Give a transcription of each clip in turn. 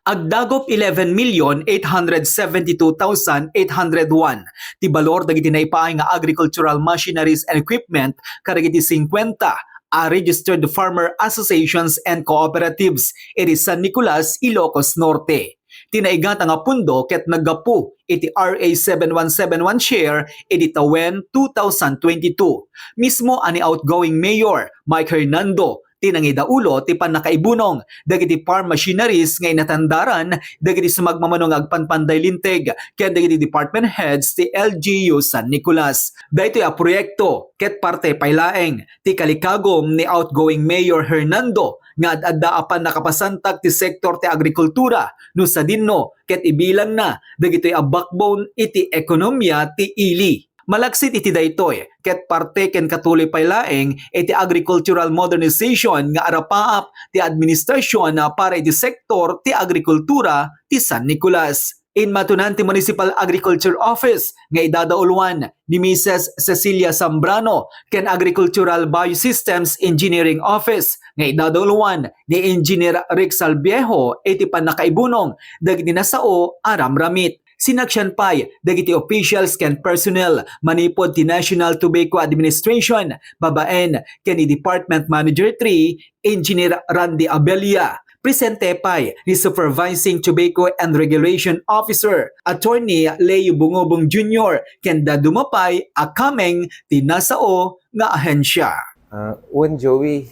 Agdagop 11,872,801 ti balor dagiti naipaay nga agricultural machineries and equipment kadagiti 50 registered farmer associations and cooperatives iti San Nicolas, Ilocos Norte. Tinaigat nga pundo ket naggapu iti RA 7171 share iti tawen 2022. Mismo ani outgoing mayor Mike Hernando tinangidaulo ti panakaibunong dagiti farm machineries nga inatandaran dagiti sumagmamanong agpanpanday linteg ket dagiti department heads ti LGU San Nicolas. Daytoy a proyekto ket parte paylaeng ti kalikagom ni outgoing Mayor Hernando nga adda apan nakapasantag ti sektor ti agrikultura no sa dinno ket ibilang na dagitoy a backbone iti ekonomiya ti ili. Malaksit iti daytoy ket parte ken katuloy paylaeng iti agricultural modernization nga arapaap ti administrasyon para iti sektor ti agrikultura ti San Nicolas. In matunan ti Municipal Agriculture Office nga idadauluan ni Mrs. Cecilia Zambrano ken Agricultural Biosystems Engineering Office nga idadauluan ni Engineer Rick Salviejo iti panakaibunong dagiti nasao aram ramit. Sinaksyan pay dagiti officials ken personnel manipod ti National Tobacco Administration babaen ken ni Department Manager 3 Engineer Randy Abelia. Presente pay ni Supervising Tobacco and Regulation Officer Attorney Leo Bungobong Jr. ken dadumapay a kameng ti nasao nga ahensya. Joey,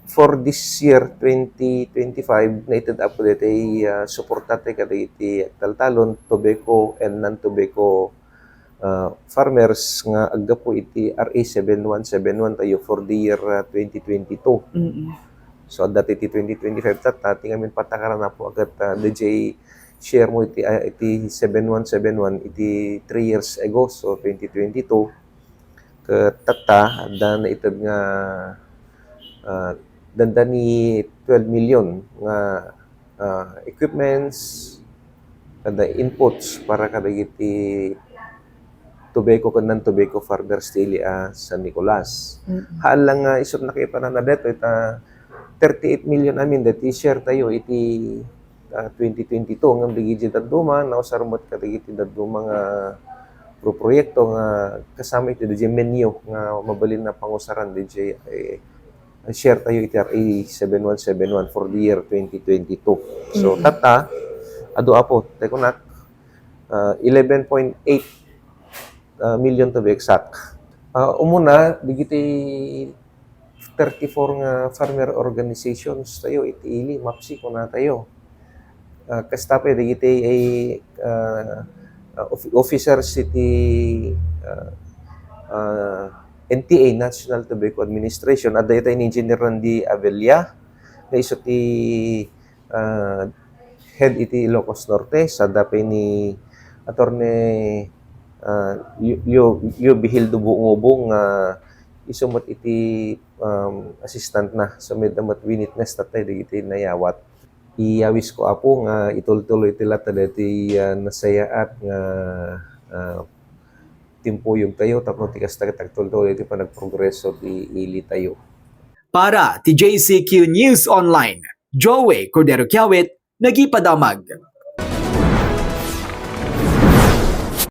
for this year 2025 nated up ulit ay suportate kadagiti taltalon tobacco and non-tobacco farmers nga aggapo iti RA 7171 tayo for the year 2022. So dati iti 2025 tati ngamin patakaran na po agad DJ share mo iti 7171 iti 3 years ago so 2022 tata da na itad nga danda ni 12 million nga equipments kada inputs para kadagiti tobacco ken non-tobacco farmers dili San Nicolas. Haan lang nga isot na kay pananadet ita 38 million amin dati share tayo iti 2022 ngam digiti daduma nausarmot kadagiti daduma nga proyekto nga kasama iti DJ menu nga mabalin na pangusaran DJ share tayo iti RA 7171 for the year 2022. So tata ado apo teko nak 11.8 million to be exact. Umuna digiti 34 nga farmer organizations tayo iti ili mapsi ko na tayo. Kasta pa digiti ay officers iti NTA, National Tobacco Administration, at dayta ni Engineer Randy Abelia, na iso ti head iti Ilocos Norte, sa dapay ni Attorney Bihildo Bungobong, isumot iti assistant na, sa medamot winitness tatay, digiti nayawat. Iyawis ko apo nga itultuloy tila dati nasaya at nga timpuyog tayo tapos tikas tagtultuloy iti pa nagprogreso ti ili tayo. Para ti JCQ News Online, Joey Cordero Kiawit, nagipadamag.